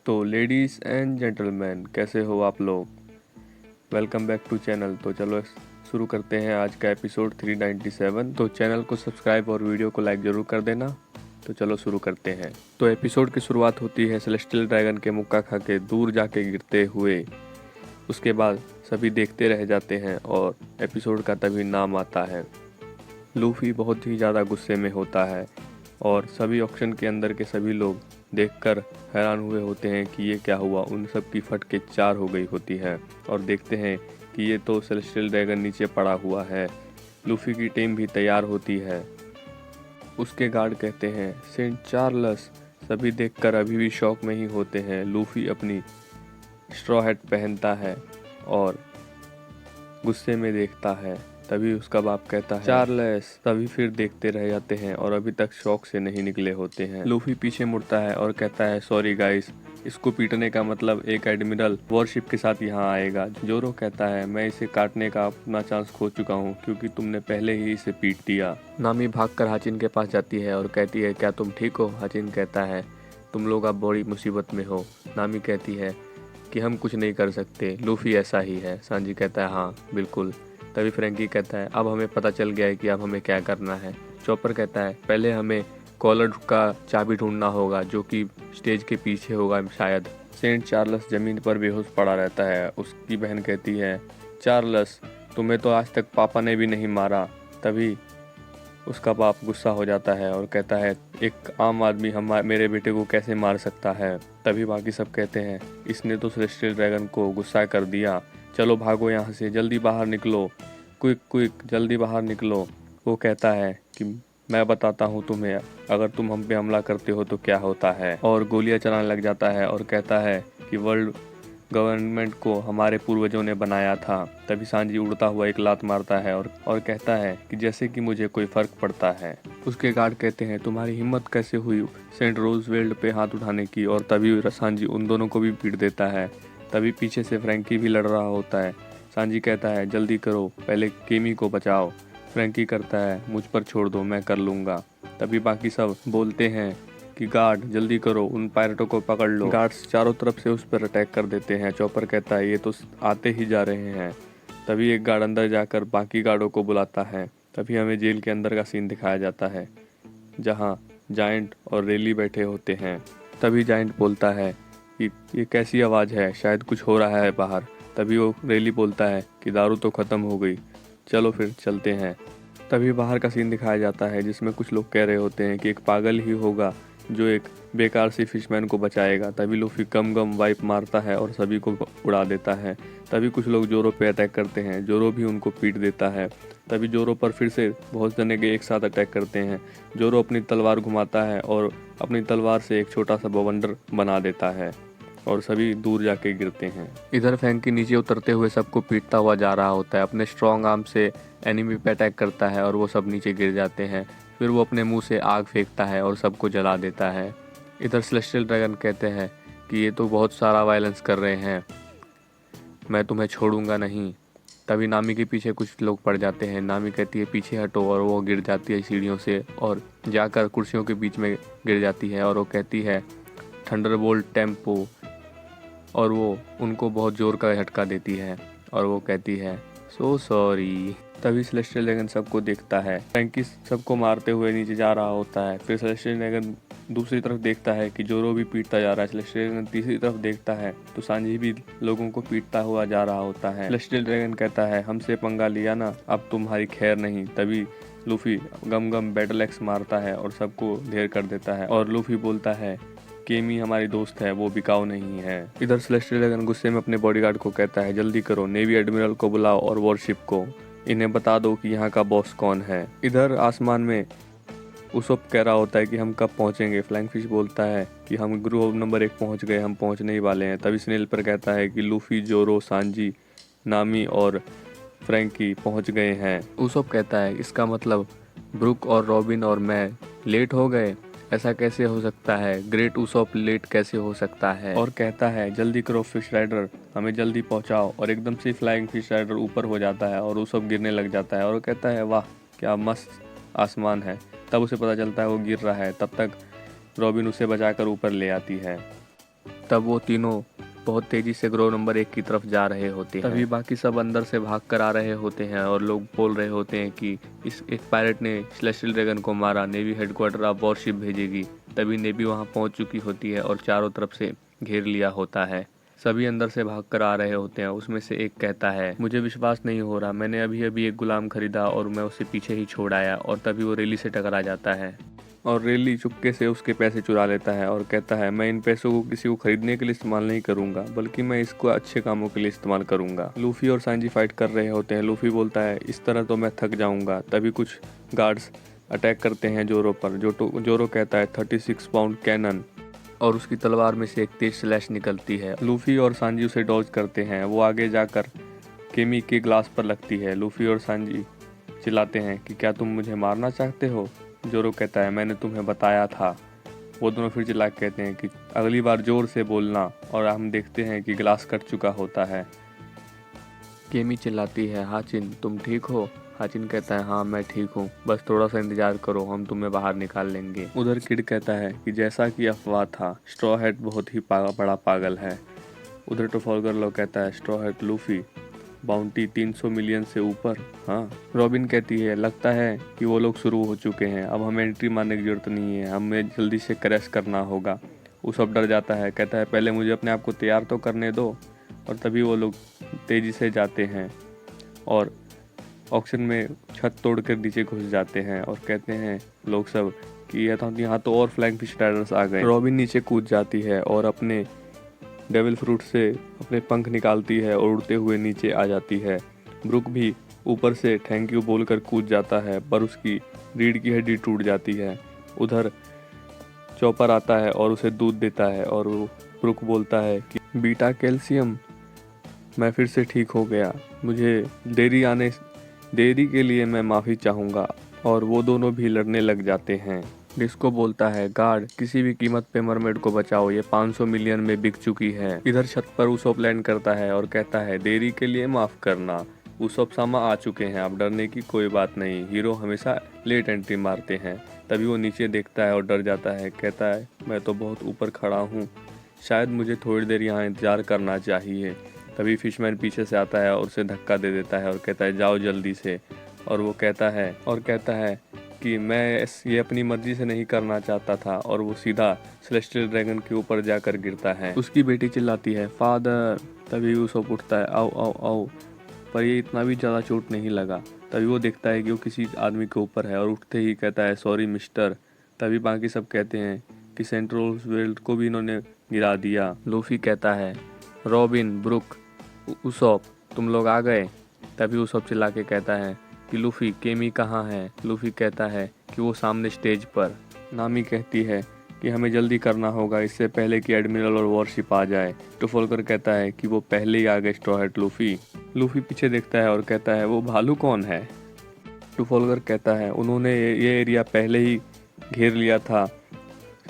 तो ladies and gentleman, कैसे हो आप लोग। Welcome back to channel. तो चलो शुरू करते हैं आज का एपिसोड 397। तो चैनल को सब्सक्राइब और वीडियो को लाइक ज़रूर कर देना। तो चलो शुरू करते हैं। तो एपिसोड की शुरुआत होती है सेलेस्टियल ड्रैगन के मुक्का खा के दूर जाके गिरते हुए। उसके बाद सभी देखते रह जाते हैं और एपिसोड का तभी नाम आता है। लूफी बहुत ही ज़्यादा गुस्से में होता है और सभी ऑक्शन के अंदर के सभी लोग देखकर हैरान हुए होते हैं कि ये क्या हुआ। उन सब की फट के 4 हो गई होती है और देखते हैं कि ये तो सेलेस्टियल ड्रैगन नीचे पड़ा हुआ है। लूफी की टीम भी तैयार होती है। उसके गार्ड कहते हैं सेंट चार्ल्स। सभी देखकर अभी भी शॉक में ही होते हैं। लूफी अपनी स्ट्रॉ हैट पहनता है और गुस्से में देखता है। तभी उसका बाप कहता है चार्ल्स। तभी फिर देखते रह जाते हैं और अभी तक शॉक से नहीं निकले होते हैं। लूफी पीछे मुड़ता है और कहता है सॉरी गाइस, इसको पीटने का मतलब एक एडमिरल वॉरशिप के साथ यहाँ आएगा। जोरो कहता है मैं इसे काटने का अपना चांस खो चुका हूँ क्योंकि तुमने पहले ही इसे पीट दिया। नामी भागकर हाचिन के पास जाती है और कहती है क्या तुम ठीक हो। हाचिन कहता है तुम लोग अब बड़ी मुसीबत में हो। नामी कहती है कि हम कुछ नहीं कर सकते, लूफी ऐसा ही है। सांजी कहता है हाँ बिल्कुल। तभी फ्रैंकी कहता है अब हमें पता चल गया है कि अब हमें क्या करना है। चॉपर कहता है पहले हमें कॉलर का चाबी ढूंढना होगा जो कि स्टेज के पीछे होगा शायद। सेंट चार्ल्स जमीन पर बेहोश पड़ा रहता है। उसकी बहन कहती है चार्ल्स तुम्हें तो आज तक पापा ने भी नहीं मारा। तभी उसका बाप गुस्सा हो जाता है और कहता है एक आम आदमी मेरे बेटे को कैसे मार सकता है। तभी बाकी सब कहते हैं इसने तो सेलेस्टियल ड्रैगन को गुस्सा कर दिया, चलो भागो यहाँ से, जल्दी बाहर निकलो, क्विक क्विक जल्दी बाहर निकलो। वो कहता है कि मैं बताता हूँ तुम्हें, अगर तुम हम पे हमला करते हो तो क्या होता है, और गोलियां चलाने लग जाता है और कहता है कि वर्ल्ड गवर्नमेंट को हमारे पूर्वजों ने बनाया था। तभी सांजी उड़ता हुआ एक लात मारता है और कहता है कि जैसे कि मुझे कोई फर्क पड़ता है। उसके गार्ड कहते हैं तुम्हारी हिम्मत कैसे हुई सेंट रोजवेल्ड पे हाथ उठाने की, और तभी सांजी उन दोनों को भी पीट देता है। तभी पीछे से फ्रैंकी भी लड़ रहा होता है। सांजी कहता है जल्दी करो, पहले केमी को बचाओ। फ्रैंकी करता है मुझ पर छोड़ दो, मैं कर लूँगा। तभी बाकी सब बोलते हैं कि गार्ड जल्दी करो, उन पायलटों को पकड़ लो। गार्ड्स चारों तरफ से उस पर अटैक कर देते हैं। चॉपर कहता है ये तो आते ही जा रहे हैं। तभी एक गार्ड अंदर जाकर बाकी गार्डों को बुलाता है। तभी हमें जेल के अंदर का सीन दिखाया जाता है जहां जायंट और रेली बैठे होते हैं। तभी जायंट बोलता है कि ये कैसी आवाज़ है, शायद कुछ हो रहा है बाहर। तभी वो रेली बोलता है कि दारू तो ख़त्म हो गई, चलो फिर चलते हैं। तभी बाहर का सीन दिखाया जाता है जिसमें कुछ लोग कह रहे होते हैं कि एक पागल ही होगा जो एक बेकार सी फिशमैन को बचाएगा। तभी लूफी कम गम वाइप मारता है और सभी को उड़ा देता है। तभी कुछ लोग जोरो पे अटैक करते हैं, जोरो भी उनको पीट देता है। तभी जोरो पर फिर से बहुत जने के एक साथ अटैक करते हैं। जोरो अपनी तलवार घुमाता है और अपनी तलवार से एक छोटा सा बवंडर बना देता है और सभी दूर जाके गिरते हैं। इधर फ्रैंकी नीचे उतरते हुए सबको पीटता हुआ जा रहा होता है। अपने स्ट्रॉन्ग आर्म से एनिमी पे अटैक करता है और वो सब नीचे गिर जाते हैं। फिर वो अपने मुंह से आग फेंकता है और सबको जला देता है। इधर सेलेस्टियल ड्रैगन कहते हैं कि ये तो बहुत सारा वायलेंस कर रहे हैं, मैं तुम्हें छोड़ूंगा नहीं। तभी नामी के पीछे कुछ लोग पड़ जाते हैं। नामी कहती है पीछे हटो और वो गिर जाती है सीढ़ियों से और जाकर कुर्सियों के बीच में गिर जाती है और वो कहती है थंडरबोल्ट टेम्पो, और वो उनको बहुत ज़ोर का झटका देती है और वो कहती है सो सॉरी। तभी सेलेस्टियल ड्रैगन सबको देखता है। फ्रैंकी सबको मारते हुए नीचे जा रहा होता है। फिर सेलेस्टियल ड्रैगन दूसरी तरफ देखता है कि जोरो भी पीटता जा रहा है। सेलेस्टियल ड्रैगन तीसरी तरफ देखता है तो सांजी भी लोगों को पीटता हुआ जा रहा होता है। सेलेस्टियल ड्रैगन कहता है हमसे पंगा लिया ना, अब तुम्हारी खैर नहीं। तभी लूफी गम गम बैटल एक्स मारता है और सबको ढेर कर देता है और लूफी बोलता है केमी हमारी दोस्त है, वो बिकाऊ नहीं है। इधर सेलेस्टियल ड्रैगन गुस्से में अपने बॉडीगार्ड को कहता है जल्दी करो, नेवी एडमिरल को बुलाओ और वॉरशिप को, इन्हें बता दो कि यहाँ का बॉस कौन है। इधर आसमान में उसोप कह रहा होता है कि हम कब पहुँचेंगे। फ्लाइंग फिश बोलता है कि हम ग्रुप नंबर 1 पहुँच गए, हम पहुँचने ही वाले हैं। तभी स्नेल पर कहता है कि लूफी, जोरो, सांजी, नामी और फ्रैंकी पहुँच गए हैं। उसोप कहता है इसका मतलब ब्रुक और रॉबिन और मैं लेट हो गए, ऐसा कैसे हो सकता है, ग्रेट उसोप लेट कैसे हो सकता है। और कहता है जल्दी करो फिश राइडर, हमें जल्दी पहुंचाओ। और एकदम से फ्लाइंग फिश राइडर ऊपर हो जाता है और उसोप गिरने लग जाता है और कहता है वाह क्या मस्त आसमान है। तब उसे पता चलता है वो गिर रहा है। तब तक रॉबिन उसे बचाकर ऊपर ले आती है। तब वो तीनों बहुत तेजी से ग्रोव नंबर 1 की तरफ जा रहे होते हैं। तभी बाकी सब अंदर से भाग कर आ रहे होते हैं और लोग बोल रहे होते हैं कि इस एक पायलट ने सेलेस्टियल ड्रैगन को मारा, नेवी हेडक्वार्टर अब वॉरशिप भेजेगी। तभी नेवी वहां पहुंच चुकी होती है और चारों तरफ से घेर लिया होता है। सभी अंदर से भाग कर आ रहे होते हैं। उसमें से एक कहता है, मुझे विश्वास नहीं हो रहा, मैंने अभी अभी एक गुलाम खरीदा और मैं उसे पीछे ही छोड़ आया। और तभी वो रेली से टकरा जाता है और रेली चुपके से उसके पैसे चुरा लेता है और कहता है, मैं इन पैसों को किसी को खरीदने के लिए इस्तेमाल नहीं करूंगा, बल्कि मैं इसको अच्छे कामों के लिए इस्तेमाल करूंगा। लूफी और सांजी फाइट कर रहे होते हैं। लूफी बोलता है, इस तरह तो मैं थक जाऊंगा। तभी कुछ गार्ड्स अटैक करते हैं जोरो पर। जोरो कहता है 36 पाउंड कैनन, और उसकी तलवार में से एक तेज स्लैश निकलती है। लूफी और सांजी उसे डॉज करते हैं। वो आगे जाकर केमी के ग्लास पर लगती है। लूफी और सांजी चिल्लाते हैं कि क्या तुम मुझे मारना चाहते हो? जोरो कहता है, मैंने तुम्हें बताया था। वो दोनों फिर चिल्ला के कहते हैं कि अगली बार जोर से बोलना। और हम देखते हैं कि ग्लास कट चुका होता है। केमी चिल्लाती है, हाचिन तुम ठीक हो? हाचिन कहता है, हाँ मैं ठीक हूँ, बस थोड़ा सा इंतजार करो, हम तुम्हें बाहर निकाल लेंगे। उधर किड कहता है कि जैसा कि अफवाह था, स्ट्रॉ हैट बहुत ही बड़ा पागल है। उधर ट्रफाल्गर लॉ कहता है, straw hat Luffy, bounty 300 million से ऊपर। हाँ। रॉबिन कहती है, लगता है कि वो लोग शुरू हो चुके हैं, अब हमें एंट्री मारने की जरूरत नहीं है, हमें जल्दी से क्रैश करना होगा। वो सब डर जाता है, कहता है पहले मुझे अपने आप को तैयार तो करने दो। और तभी वो लोग तेजी से जाते हैं और ऑक्शन में छत तोड़ कर नीचे घुस जाते हैं और कहते हैं लोग सब कि यहाँ तो और फ्लाइंग फिश राइडर्स आ गए। रॉबिन नीचे कूद जाती है और अपने डेविल फ्रूट से अपने पंख निकालती है और उड़ते हुए नीचे आ जाती है। ब्रुक भी ऊपर से थैंक यू बोलकर कूद जाता है, पर उसकी रीढ़ की हड्डी टूट जाती है। उधर चॉपर आता है और उसे दूध देता है और वो ब्रुक बोलता है कि बीटा कैल्शियम, मैं फिर से ठीक हो गया, मुझे देरी के लिए मैं माफ़ी चाहूँगा। और वो दोनों भी लड़ने लग जाते हैं। डिस्को बोलता है, गार्ड किसी भी कीमत पे मरमेड को बचाओ, ये 500 मिलियन में बिक चुकी है। इधर छत पर उसोप लैंड करता है और कहता है, देरी के लिए माफ़ करना, उसोप सामा आ चुके हैं, अब डरने की कोई बात नहीं, हीरो हमेशा लेट एंट्री मारते हैं। तभी वो नीचे देखता है और डर जाता है, कहता है मैं तो बहुत ऊपर खड़ा हूँ, शायद मुझे थोड़ी देर यहाँ इंतज़ार करना चाहिए। तभी फिशमैन पीछे से आता है और उसे धक्का दे देता है और कहता है, जाओ जल्दी से। और वो कहता है कि मैं ये अपनी मर्जी से नहीं करना चाहता था। और वो सीधा सेलेस्टियल ड्रैगन के ऊपर जाकर गिरता है। उसकी बेटी चिल्लाती है, फादर। तभी उसको उठता है, आओ आओ आओ, पर ये इतना भी ज़्यादा चोट नहीं लगा। तभी वो देखता है कि वो किसी आदमी के ऊपर है और उठते ही कहता है, सॉरी मिस्टर। तभी बाकी सब कहते हैं कि सेंट्रल वेल्ट को भी इन्होंने गिरा दिया। लूफी कहता है, रॉबिन, ब्रुक, उसॉप तुम लोग आ गए। तभी उसॉप चिल्ला के कहता है कि लूफी, केमी कहाँ है? लूफी कहता है कि वो सामने स्टेज पर। नामी कहती है कि हमें जल्दी करना होगा, इससे पहले कि एडमिरल और वॉरशिप आ जाए। ट्रफाल्गर कहता है कि वो पहले ही आ गए स्ट्रॉ हैट लूफी। लूफी पीछे देखता है और कहता है, वो भालू कौन है? ट्रफाल्गर कहता है, उन्होंने ये एरिया पहले ही घेर लिया था,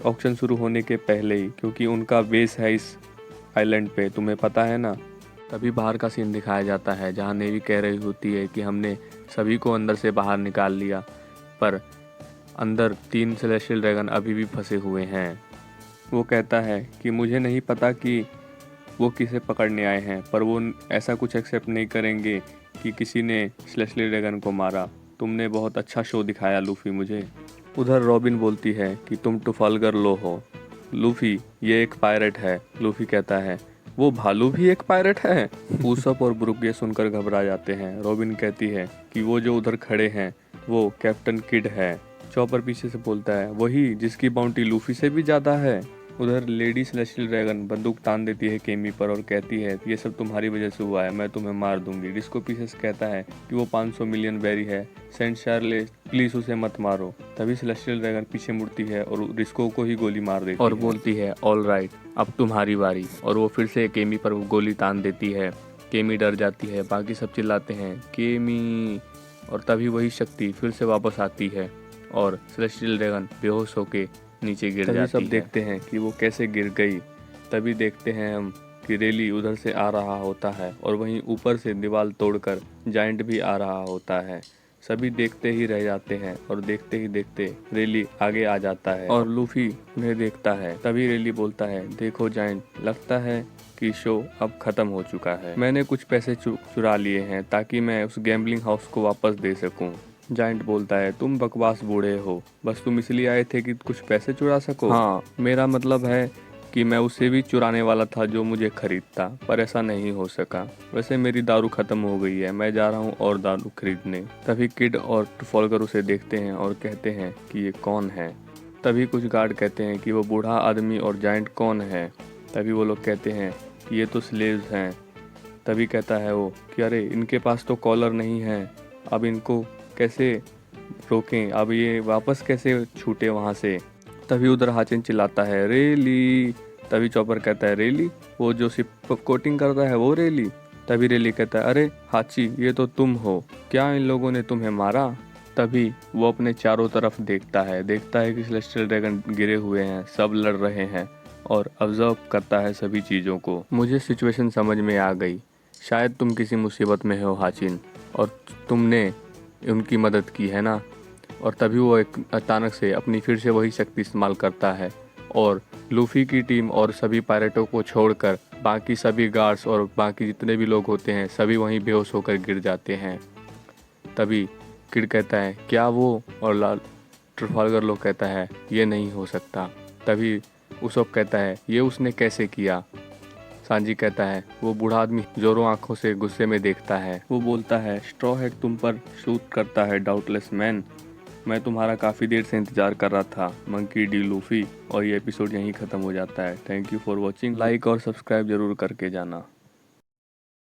ऑक्शन शुरू होने के पहले ही, क्योंकि उनका बेस है इस आइलैंड पे, तुम्हें पता है ना। तभी बाहर का सीन दिखाया जाता है जहाँ नेवी कह रही होती है कि हमने सभी को अंदर से बाहर निकाल लिया, पर अंदर 3 सेलेस्टियल ड्रैगन अभी भी फंसे हुए हैं। वो कहता है कि मुझे नहीं पता कि वो किसे पकड़ने आए हैं, पर वो ऐसा कुछ एक्सेप्ट नहीं करेंगे कि किसी ने सेलेस्टियल ड्रैगन को मारा। तुमने बहुत अच्छा शो दिखाया लूफी मुझे। उधर रॉबिन बोलती है कि तुम ट्रफाल्गर लो हो। लूफी, ये एक पायरेट है। लूफी कहता है, वो भालू भी एक पायरेट है? ऊसप और ब्रुक ये सुनकर घबरा जाते हैं। रॉबिन कहती है कि वो जो उधर खड़े हैं वो कैप्टन किड है। चॉपर पीछे से बोलता है, वही जिसकी बाउंटी लूफी से भी ज्यादा है। उधर लेडी सेलेस्टियल ड्रैगन बंदूक तान देती है केमी पर और कहती है, ये सब तुम्हारी वजह से हुआ है, मैं तुम्हें मार दूंगी। डिस्को पीछे से कहता है कि वो 500 मिलियन बेरी है, सेंट शार्लेट, प्लीज उसे मत मारो। तभी सेलेस्टियल ड्रैगन पीछे मुड़ती है और डिस्को को ही गोली मार देती है और बोलती है, ऑल राइट, अब तुम्हारी बारी। और वो फिर से केमी पर गोली तान देती है। केमी डर जाती है, बाकी सब चिल्लाते हैं, केमी। और तभी वही शक्ति फिर से वापस आती है और सेलेस्टियल ड्रैगन बेहोश होके नीचे गिर जाती है। सब देखते हैं कि वो कैसे गिर गई। तभी देखते हैं हम कि रेली उधर से आ रहा होता है और वहीं ऊपर से दीवार तोड़कर जायंट भी आ रहा होता है। सभी देखते ही रह जाते हैं और देखते ही देखते रेली आगे आ जाता है और लूफी उन्हें देखता है। तभी रेली बोलता है, देखो जायंट, लगता है कि शो अब खत्म हो चुका है। मैंने कुछ पैसे चुरा लिए हैं ताकि मैं उस गैम्बलिंग हाउस को वापस दे सकूं। जायंट बोलता है, तुम बकवास बूढ़े हो, बस तुम इसलिए आए थे कि कुछ पैसे चुरा सको। हाँ, मेरा मतलब है कि मैं उसे भी चुराने वाला था जो मुझे खरीदता, पर ऐसा नहीं हो सका। वैसे मेरी दारू खत्म हो गई है, मैं जा रहा हूँ और दारू खरीदने। तभी किड और ट्रफाल्गर उसे देखते हैं और कहते हैं कि ये कौन है। तभी कुछ गार्ड कहते हैं कि वो बूढ़ा आदमी और जायंट कौन है। तभी वो लोग कहते हैं कि ये तो स्लेव्स हैं। तभी कहता है वो कि अरे इनके पास तो कॉलर नहीं है, अब इनको कैसे रोकें, अब ये वापस कैसे छूटे वहाँ से। तभी उधर हाचिन चिल्लाता है, रेली। तभी चॉपर कहता है, रेली? वो जो सिप कोटिंग करता है वो रेली? तभी रेली कहता है, अरे हाची, ये तो तुम हो, क्या इन लोगों ने तुम्हें मारा? तभी वो अपने चारों तरफ देखता है कि सेलेस्टियल ड्रैगन गिरे हुए हैं, सब लड़ रहे हैं और ऑब्जर्व करता है सभी चीज़ों को। मुझे सिचुएशन समझ में आ गई, शायद तुम किसी मुसीबत में हो हाचिन, और तुमने उनकी मदद की है ना। और तभी वो एक अचानक से अपनी फिर से वही शक्ति इस्तेमाल करता है और लूफी की टीम और सभी पायरेटों को छोड़कर बाकी सभी गार्ड्स और बाकी जितने भी लोग होते हैं सभी वहीं बेहोश होकर गिर जाते हैं। तभी किड कहता है, क्या वो? और ट्रफाल्गर लोग कहता है, ये नहीं हो सकता। तभी उसोप कहता है, ये उसने कैसे किया? सांजी कहता है, वो बूढ़ा आदमी जोरों आंखों से गुस्से में देखता है। वो बोलता है, स्ट्रॉ हैट तुम पर शूट करता है डाउटलेस मैन, मैं तुम्हारा काफ़ी देर से इंतजार कर रहा था, मंकी डी लूफी। और ये एपिसोड यहीं ख़त्म हो जाता है। Thank you for watching. Like और सब्सक्राइब जरूर करके जाना।